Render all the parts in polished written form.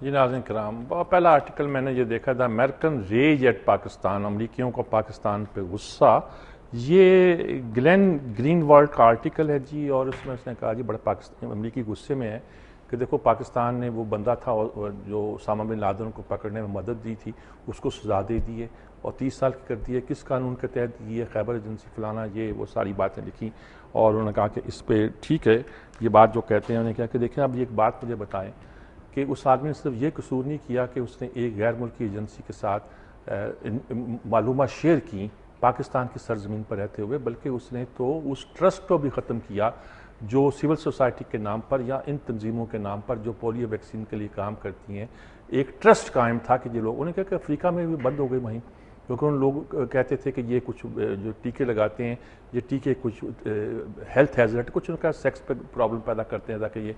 جی ناظرین کرام، پہلا آرٹیکل میں نے یہ دیکھا تھا، امریکن ریج ایٹ پاکستان، امریکیوں کو پاکستان پہ غصہ. یہ گلین گرین والڈ کا آرٹیکل ہے جی، اور اس میں اس نے کہا جی بڑا پاکستان امریکی غصے میں ہے کہ دیکھو پاکستان نے وہ بندہ تھا جو اسامہ بن لادن کو پکڑنے میں مدد دی تھی، اس کو سزا دے دی ہے اور 30 سال کی کر دی ہے. کس قانون کے تحت یہ خیبر ایجنسی فلانا یہ وہ ساری باتیں لکھی، اور انہوں نے کہا کہ اس پہ ٹھیک ہے یہ بات جو کہتے ہیں. انہوں نے کہا کہ دیکھیں اب یہ ایک بات مجھے بتائیں کہ اس آدمی نے صرف یہ قصور نہیں کیا کہ اس نے ایک غیر ملکی ایجنسی کے ساتھ معلومات شیئر کی پاکستان کی سرزمین پر رہتے ہوئے، بلکہ اس نے تو اس ٹرسٹ کو بھی ختم کیا جو سول سوسائٹی کے نام پر یا ان تنظیموں کے نام پر جو پولیو ویکسین کے لیے کام کرتی ہیں. ایک ٹرسٹ قائم تھا کہ یہ لوگ، انہوں نے کہا کہ افریقہ میں بھی بند ہو گئی مہم، کیونکہ ان لوگ کہتے تھے کہ یہ کچھ جو ٹیکے لگاتے ہیں یہ ٹیکے کچھ ہیلتھ ہیزرٹ، کچھ ان کا سیکس پہ پرابلم پیدا کرتے ہیں تاکہ یہ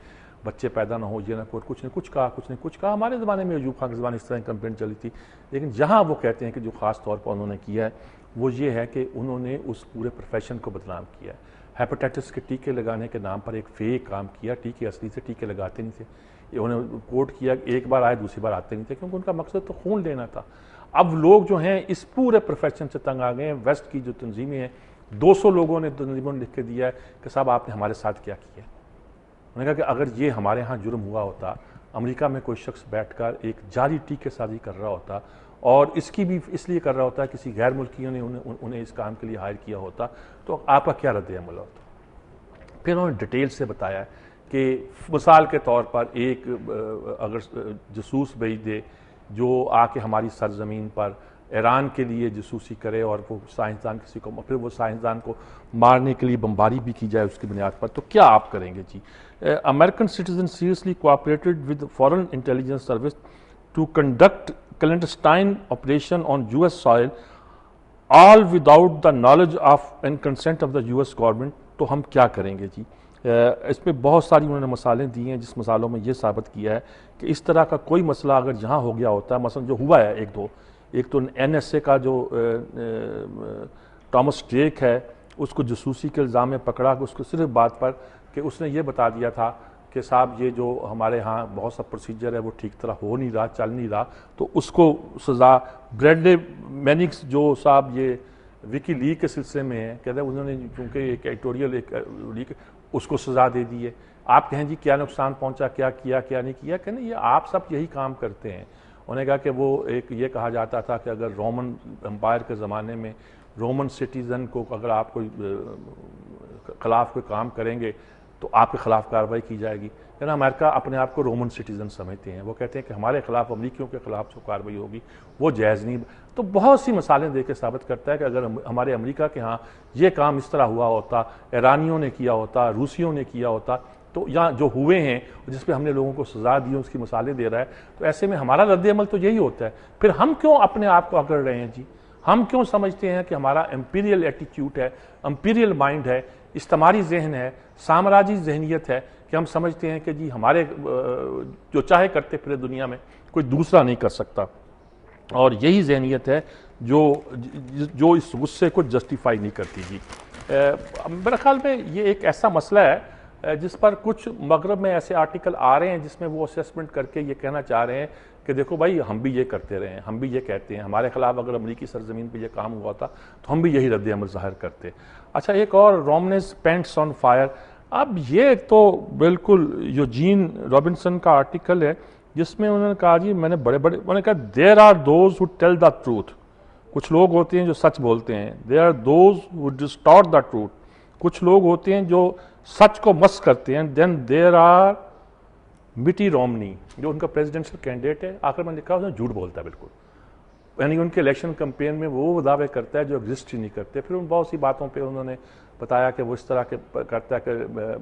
بچے پیدا نہ ہو، یہ نہ کوئی کچھ نے کچھ کہا. ہمارے زمانے میں ایوب خان کے زمانے اس طرح کی کمپین چلی تھی، لیکن جہاں وہ کہتے ہیں کہ جو خاص طور پر انہوں نے کیا ہے وہ یہ ہے کہ انہوں نے اس پورے پروفیشن کو بدنام کیا ہے. ہیپاٹائٹس کے ٹیکے لگانے کے نام پر ایک فیک کام کیا، ٹیکے اصلی سے ٹیکے لگاتے نہیں تھے. انہوں نے کوٹ کیا کہ ایک بار آئے دوسری بار آتے نہیں تھے، کیونکہ ان کا مقصد تو خون لینا تھا. اب لوگ جو ہیں اس پورے پروفیشن سے تنگ آ گئے ہیں. ویسٹ کی جو تنظیمیں ہیں 200 لوگوں نے تنظیموں نے لکھ کے دیا ہے کہ صاحب آپ نے ہمارے ساتھ کیا کیا. انہوں نے کہا کہ اگر یہ ہمارے ہاں جرم ہوا ہوتا، امریکہ میں کوئی شخص بیٹھ کر ایک جعلی ٹیکے سازی کر رہا ہوتا اور اس کی بھی اس لیے کر رہا ہوتا ہے کسی غیر ملکیوں نے انہیں اس کام کے لیے ہائر کیا ہوتا، تو آپ کا کیا رد عمل ہوتا. پھر انہوں نے ڈیٹیل سے بتایا کہ مثال کے طور پر ایک اگر جاسوس بھیج دے جو آ کے ہماری سرزمین پر ایران کے لیے جاسوسی کرے اور وہ سائنسدان کسی کو، پھر وہ سائنسدان کو مارنے کے لیے بمباری بھی کی جائے اس کی بنیاد پر، تو کیا آپ کریں گے جی. American citizen seriously cooperated with foreign intelligence service to conduct clandestine operation on US soil all without the knowledge of and consent of the US government. تو ہم کیا کریں گے جی. اس میں بہت ساری انہوں نے مثالیں دی ہیں جس مثالوں میں یہ ثابت کیا ہے کہ اس طرح کا کوئی مسئلہ اگر یہاں ہو گیا ہوتا ہے، مثلا جو ہوا ہے ایک تو NSA کا جو ٹامس ڈریک ہے، اس کو جاسوسی کے الزام میں پکڑا، اس کو صرف بات پر کہ اس نے یہ بتا دیا تھا کہ صاحب یہ جو ہمارے ہاں بہت سا پروسیجر ہے وہ ٹھیک طرح ہو نہیں رہا، چل نہیں رہا، تو اس کو سزا. بریڈلے مینکس جو صاحب یہ وکی لیگ کے سلسلے میں ہے، کہتے ہیں انہوں نے چونکہ ایک ایڈیٹوریل ایک لیگ اس کو سزا دے دی ہے. آپ کہیں جی کیا نقصان پہنچا، کیا کیا کیا نہیں کیا، کہ نہیں یہ آپ سب یہی کام کرتے ہیں. انہوں نے کہا کہ وہ ایک یہ کہا جاتا تھا کہ اگر رومن امپائر کے زمانے میں رومن سٹیزن کو اگر آپ کوئی خلاف کوئی کام کریں گے تو آپ کے خلاف کارروائی کی جائے گی. یعنی امریکہ اپنے آپ کو رومن سٹیزن سمجھتے ہیں، وہ کہتے ہیں کہ ہمارے خلاف امریکیوں کے خلاف جو کارروائی ہوگی وہ جائز نہیں. تو بہت سی مثالیں دے کے ثابت کرتا ہے کہ اگر ہمارے امریکہ کے ہاں یہ کام اس طرح ہوا ہوتا، ایرانیوں نے کیا ہوتا، روسیوں نے کیا ہوتا، تو یا جو ہوئے ہیں جس پہ ہم نے لوگوں کو سزا دی اس کی مثالیں دے رہا ہے، تو ایسے میں ہمارا رد عمل تو یہی ہوتا ہے. پھر ہم کیوں اپنے آپ کو اکڑ رہے ہیں جی؟ ہم کیوں سمجھتے ہیں کہ ہمارا امپیریل ایٹیٹیوڈ ہے، امپیریل مائنڈ ہے، استعماری ذہن ہے، سامراجی ذہنیت ہے کہ ہم سمجھتے ہیں کہ جی ہمارے جو چاہے کرتے پھرے دنیا میں کوئی دوسرا نہیں کر سکتا. اور یہی ذہنیت ہے جو اس غصے کو جسٹیفائی نہیں کرتی جی. میرے خیال میں یہ ایک ایسا مسئلہ ہے جس پر کچھ مغرب میں ایسے آرٹیکل آ رہے ہیں جس میں وہ اسیسمنٹ کر کے یہ کہنا چاہ رہے ہیں کہ دیکھو بھائی ہم بھی یہ کرتے رہے ہیں، ہم بھی یہ کہتے ہیں، ہمارے خلاف اگر امریکی سرزمین پہ یہ کام ہوا تھا تو ہم بھی یہی رد عمل ظاہر کرتے. اچھا ایک اور رومنز پینٹس آن فائر. اب یہ تو بالکل یوجین رابنسن کا آرٹیکل ہے جس میں انہوں نے کہا جی میں نے انہوں نے کہا there are those who tell the truth. کچھ لوگ ہوتے ہیں جو سچ بولتے ہیں، there are those who distort the truth. کچھ لوگ ہوتے ہیں جو سچ کو مس کرتے ہیں. دین دیر آر مٹی رومنی جو ان کا پریزیڈنشل کینڈیڈیٹ ہے، آخر میں لکھا اس نے جھوٹ بولتا ہے بالکل، یعنی ان کے الیکشن کمپین میں وہ دعوے کرتا ہے جو ایگزسٹ ہی نہیں کرتے. پھر ان بہت سی باتوں پہ انہوں نے بتایا کہ وہ اس طرح کے کرتا ہے کہ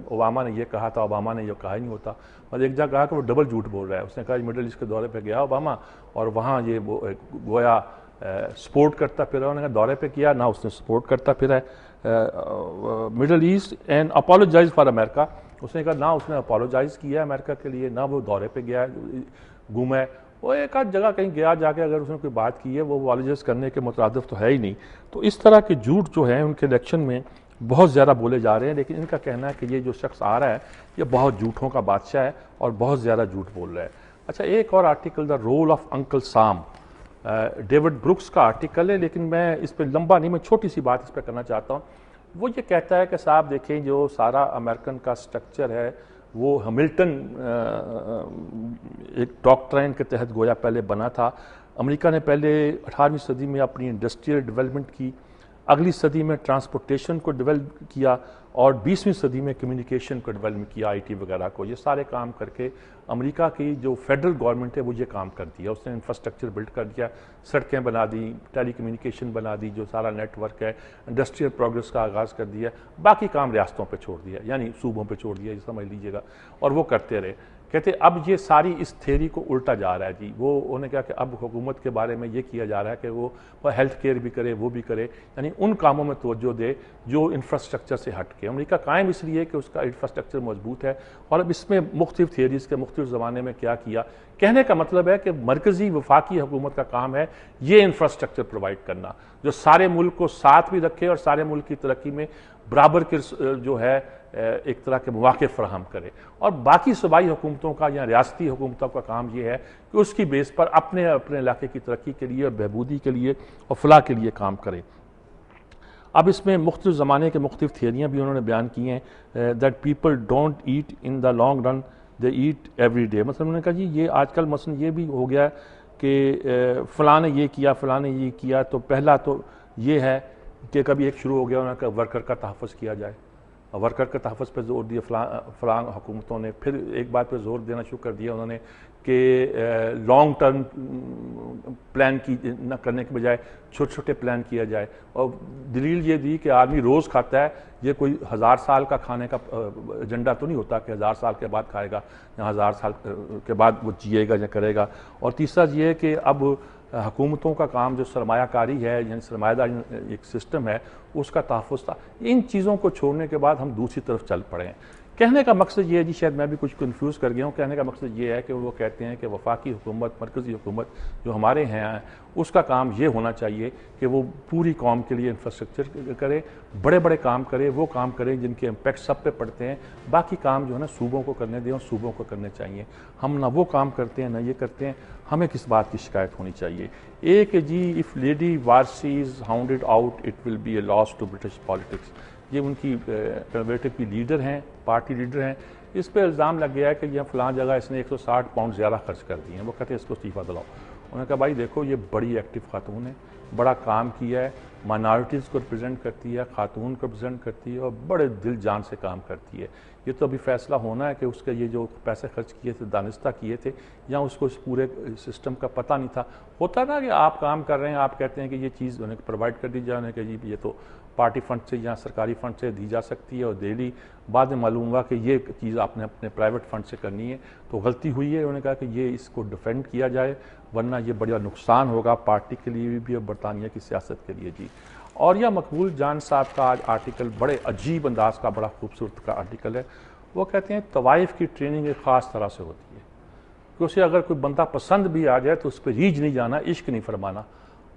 اوباما نے یہ کہا تھا، اوباما نے یہ کہا ہی نہیں ہوتا. اور ایک جگہ کہا کہ وہ ڈبل جھوٹ بول رہا ہے. اس نے کہا مڈل ایسٹ کے دورے پہ گیا اوباما اور وہاں یہ وہ گویا سپورٹ کرتا پھرا. انہوں نے دورے پہ کیا نہ اس نے سپورٹ کرتا پھرا Middle East and apologize for America. اس نے کہا نہ اس نے اپالوجائز کیا ہے امریکہ کے لیے، نہ وہ دورے پہ گیا گھوما ہے. وہ ایک آدھ جگہ کہیں گیا جا کے اگر اس نے کوئی بات کی ہے وہ اپالوجائز کرنے کے مترادف تو ہے ہی نہیں. تو اس طرح کے جھوٹ جو ہیں ان کے الیکشن میں بہت زیادہ بولے جا رہے ہیں. لیکن ان کا کہنا ہے کہ یہ جو شخص آ رہا ہے یہ بہت جھوٹوں کا بادشاہ ہے اور بہت زیادہ جھوٹ بول رہا ہے. اچھا ایک اور article the rule of Uncle Sam, David Brooks کا آرٹیکل ہے، لیکن میں اس پہ لمبا نہیں، میں چھوٹی سی بات اس پہ کرنا چاہتا ہوں. وہ یہ کہتا ہے کہ صاحب دیکھیں جو سارا امریکن کا سٹرکچر ہے وہ ہملٹن ایک ڈاکٹرائن کے تحت گویا پہلے بنا تھا. امریکہ نے پہلے 18ویں صدی میں اپنی انڈسٹریل ڈیولپمنٹ کی، اگلی صدی میں ٹرانسپورٹیشن کو ڈیولپ کیا، اور 20ویں صدی میں کمیونیکیشن کو ڈیولپ کیا، آئی ٹی وغیرہ کو. یہ سارے کام کر کے امریکہ کی جو فیڈرل گورنمنٹ ہے وہ یہ کام کر دیا، اس نے انفراسٹرکچر بلڈ کر دیا، سڑکیں بنا دی، ٹیلی کمیونیکیشن بنا دی، جو سارا نیٹ ورک ہے، انڈسٹریل پروگرس کا آغاز کر دیا، باقی کام ریاستوں پہ چھوڑ دیا، یعنی صوبوں پہ چھوڑ دیا، یہ سمجھ لیجیے گا، اور وہ کرتے رہے. کہتے اب یہ ساری اس تھیوری کو الٹا جا رہا ہے جی. وہ انہوں نے کہا کہ اب حکومت کے بارے میں یہ کیا جا رہا ہے کہ وہ ہیلتھ کیئر بھی کرے، وہ بھی کرے، یعنی ان کاموں میں توجہ دے جو انفراسٹرکچر سے ہٹ کے. امریکہ قائم اس لیے کہ اس کا انفراسٹرکچر مضبوط ہے، اور اب اس میں مختلف تھیوریز کے مختلف زمانے میں کیا کیا. کہنے کا مطلب ہے کہ مرکزی وفاقی حکومت کا کام ہے یہ انفراسٹرکچر پرووائڈ کرنا جو سارے ملک کو ساتھ بھی رکھے اور سارے ملک کی ترقی میں برابر کے جو ہے ایک طرح کے مواقع فراہم کرے. اور باقی صوبائی حکومتوں کا یا ریاستی حکومتوں کا کام یہ ہے کہ اس کی بیس پر اپنے علاقے کی ترقی کے لیے اور بہبودی کے لیے اور فلاح کے لیے کام کرے. اب اس میں مختلف زمانے کے مختلف تھیوریاں بھی انہوں نے بیان کی ہیں. That people don't eat in the long run, they eat every day. مثلا انہوں نے کہا جی یہ آج کل مثلا یہ بھی ہو گیا کہ فلاں نے یہ کیا، فلاں نے یہ کیا، تو پہلا تو یہ ہے کہ کبھی ایک شروع ہو گیا انہوں نے کہا ورکر کا تحفظ کیا جائے، ورکر کے تحفظ پہ زور دیا فلاں حکومتوں نے. پھر ایک بات پہ زور دینا شروع کر دیا انہوں نے کہ لانگ ٹرم پلان کی نہ کرنے کے بجائے چھوٹے چھوٹے پلان کیا جائے. اور دلیل یہ دی کہ آدمی روز کھاتا ہے، یہ کوئی 1000 سال کا کھانے کا ایجنڈا تو نہیں ہوتا کہ 1000 سال کے بعد کھائے گا یا 1000 سال کے بعد وہ جیے گا یا کرے گا. اور تیسرا یہ ہے کہ اب حکومتوں کا کام جو سرمایہ کاری ہے، یعنی سرمایہ داری ایک سسٹم ہے، اس کا تحفظ تھا. ان چیزوں کو چھوڑنے کے بعد ہم دوسری طرف چل پڑے ہیں. کہنے کا مقصد یہ ہے جی، شاید میں بھی کچھ کنفیوز کر گیا ہوں. کہنے کا مقصد یہ ہے کہ وہ کہتے ہیں کہ وفاقی حکومت، مرکزی حکومت جو ہمارے ہیں اس کا کام یہ ہونا چاہیے کہ وہ پوری قوم کے لیے انفراسٹرکچر کرے، بڑے بڑے کام کرے، وہ کام کرے جن کے امپیکٹ سب پہ پڑتے ہیں. باقی کام جو ہے نا صوبوں کو کرنے دیں اور صوبوں کو کرنے چاہیے. ہم نہ وہ کام کرتے ہیں نہ یہ کرتے ہیں. ہمیں کس بات کی شکایت ہونی چاہیے؟ ایک جی if Lady Warsi is hounded out it will be a loss to British politics. یہ ان کی کنزرویٹو کی لیڈر ہیں، پارٹی لیڈر ہیں. اس پہ الزام لگ گیا ہے کہ یہ فلاں جگہ اس نے 160 پاؤنڈ زیادہ خرچ کر دیے ہیں. وہ کہتے ہیں اس کو استعفیٰ دلاؤ. انہوں نے کہا بھائی دیکھو یہ بڑی ایکٹیو خاتون ہے، بڑا کام کیا ہے، مائنارٹیز کو ریپرزینٹ کرتی ہے، خاتون کو ریپرزینٹ کرتی ہے، اور بڑے دل جان سے کام کرتی ہے. یہ تو ابھی فیصلہ ہونا ہے کہ اس کے یہ جو پیسے خرچ کیے تھے دانستہ کیے تھے یا اس کو اس پورے سسٹم کا پتہ نہیں تھا. ہوتا نا کہ آپ کام کر رہے ہیں، آپ کہتے ہیں کہ یہ چیز انہیں پرووائڈ کر دی جائے، انہیں کہ جی یہ تو پارٹی فنڈ سے یا سرکاری فنڈ سے دی جا سکتی ہے اور دے لی. بعد میں معلوم ہوا کہ یہ چیز آپ نے اپنے پرائیویٹ فنڈ سے کرنی ہے تو غلطی ہوئی ہے. انہوں نے کہا کہ یہ اس کو ڈیفینڈ کیا جائے ورنہ یہ بڑا نقصان ہوگا پارٹی کے لیے بھی اور برطانیہ کی سیاست کے لیے جی. اور یہ مقبول جان صاحب کا آج آرٹیکل بڑے عجیب انداز کا، بڑا خوبصورت کا آرٹیکل ہے. وہ کہتے ہیں طوائف کی ٹریننگ ایک خاص طرح سے ہوتی ہے کہ اسے اگر کوئی بندہ پسند بھی آ جائے تو اس پہ ریجھ نہیں جانا، عشق نہیں فرمانا،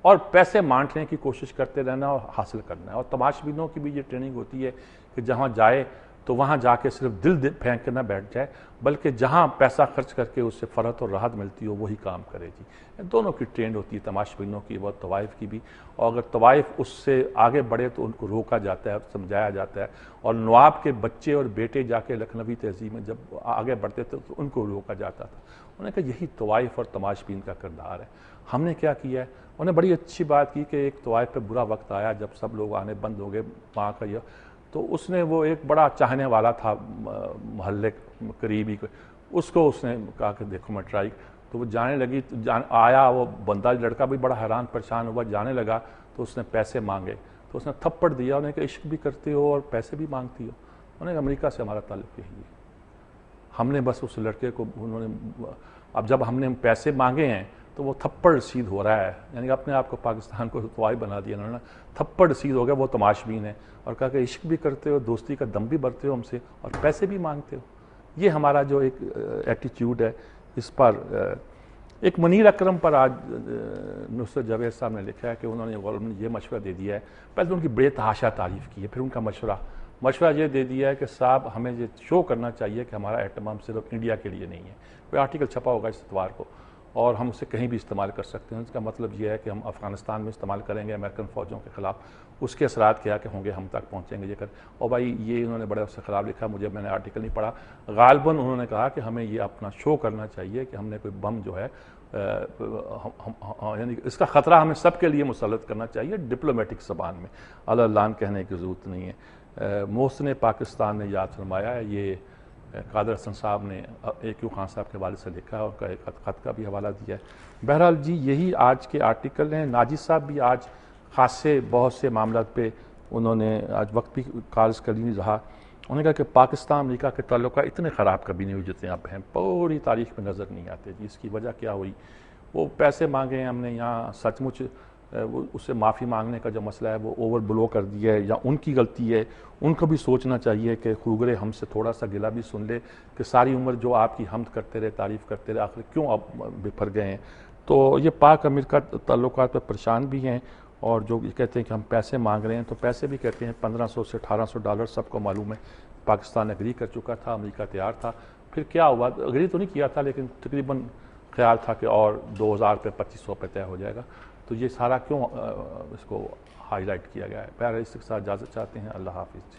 اور پیسے مانٹنے کی کوشش کرتے رہنا اور حاصل کرنا ہے. اور تماش بینوں کی بھی یہ ٹریننگ ہوتی ہے کہ جہاں جائے تو وہاں جا کے صرف دل پھینک کے نہ بیٹھ جائے، بلکہ جہاں پیسہ خرچ کر کے اس سے فرحت اور راحت ملتی ہو وہی کام کرے جی. دونوں کی ٹرینڈ ہوتی ہے، تماش بینوں کی اور طوائف کی بھی. اور اگر طوائف اس سے آگے بڑھے تو ان کو روکا جاتا ہے، سمجھایا جاتا ہے. اور نواب کے بچے اور بیٹے جا کے لکھنوی تہذیب میں جب آگے بڑھتے تھے تو ان کو روکا جاتا تھا. انہوں نے کہا یہی طوائف اور تماش بین کا کردار ہے. ہم نے کیا کیا ہے؟ انہوں نے بڑی اچھی بات کی کہ ایک طوائف پہ برا وقت آیا جب سب لوگ آنے بند ہو گئے وہاں کا. یہ تو اس نے وہ ایک بڑا چاہنے والا تھا محلے قریبی کو، اس کو اس نے کہا کہ دیکھو میں ٹرائی. تو وہ جانے لگی، آیا وہ بندہ لڑکا بھی بڑا حیران پریشان ہوا، جانے لگا تو اس نے پیسے مانگے تو اس نے تھپڑ دیا. انہوں نے کہا عشق بھی کرتے ہو اور پیسے بھی مانگتی ہو. انہوں نے کہا امریکہ سے ہمارا تعلق یہی ہے. ہم نے بس اس لڑکے کو انہوں نے اب جب ہم نے پیسے مانگے ہیں تو وہ تھپڑ رسید ہو رہا ہے، یعنی اپنے آپ کو پاکستان کو طوائی بنا دیا انہوں نے. تھپڑ رسید ہو گیا، وہ تماش بین ہے. اور کہا کہ عشق بھی کرتے ہو، دوستی کا دم بھی بھرتے ہو ہم سے، اور پیسے بھی مانگتے ہو. یہ ہمارا جو ایک ایٹیچیوڈ ہے. اس پر ایک منیر اکرم پر آج نصرت جاوید صاحب نے لکھا ہے کہ انہوں نے یہ مشورہ دے دیا ہے. پہلے تو ان کی بے تحاشا تعریف کی ہے، پھر ان کا مشورہ مشورہ یہ دے دیا ہے کہ صاحب ہمیں یہ شو کرنا چاہیے کہ ہمارا ایٹم بم صرف انڈیا کے لیے نہیں ہے. کوئی آرٹیکل چھپا ہوگا اس اتوار کو اور ہم اسے کہیں بھی استعمال کر سکتے ہیں. اس کا مطلب یہ ہے کہ ہم افغانستان میں استعمال کریں گے امریکن فوجوں کے خلاف, اس کے اثرات کیا کہ ہوں گے, ہم تک پہنچیں گے یہ کر. اور بھائی یہ انہوں نے بڑے اس سے خراب لکھا, میں نے آرٹیکل نہیں پڑھا. غالباً انہوں نے کہا کہ ہمیں یہ اپنا شو کرنا چاہیے کہ ہم نے کوئی بم جو ہے یعنی اس کا خطرہ ہمیں سب کے لیے مسلط کرنا چاہیے ڈپلومیٹک زبان میں, اعلان کہنے کی ضرورت نہیں ہے. محسن پاکستان نے یاد فرمایا ہے, یہ قادر حسن صاحب نے AQ خان صاحب کے والد سے لکھا ہے اور ایک خط کا بھی حوالہ دیا ہے. بہرحال جی یہی آج کے آرٹیکل ہیں. ناجی صاحب بھی آج خاصے بہت سے معاملات پہ انہوں نے آج وقت بھی کالز کر نہیں رہا. انہوں نے کہا کہ پاکستان امریکہ کے تعلقات اتنے خراب کبھی نہیں ہوئے جتنے اب ہیں, پوری تاریخ میں نظر نہیں آتے جی. اس کی وجہ کیا ہوئی, وہ پیسے مانگے ہیں ہم نے یہاں, سچ مچ اس سے معافی مانگنے کا جو مسئلہ ہے وہ اوور بلو کر دیا ہے یا ان کی غلطی ہے. ان کو بھی سوچنا چاہیے کہ خوگرے ہم سے تھوڑا سا گلہ بھی سن لے کہ ساری عمر جو آپ کی حمد کرتے رہے, تعریف کرتے رہے, آخر کیوں آپ بپھر گئے ہیں. تو یہ پاک امریکہ تعلقات پہ پریشان بھی ہیں. اور جو یہ کہتے ہیں کہ ہم پیسے مانگ رہے ہیں, تو پیسے بھی کہتے ہیں $1500 سے $1800 سب کو معلوم ہے. پاکستان اگری کر چکا تھا, امریکہ تیار تھا. پھر کیا ہوا, اگری تو نہیں کیا تھا لیکن تقریباً خیال تھا کہ اور 2000 پہ 2500 پہ طے ہو جائے گا. تو یہ سارا کیوں اس کو ہائی لائٹ کیا گیا ہے. پہلے اس کے ساتھ اجازت چاہتے ہیں. اللہ حافظ.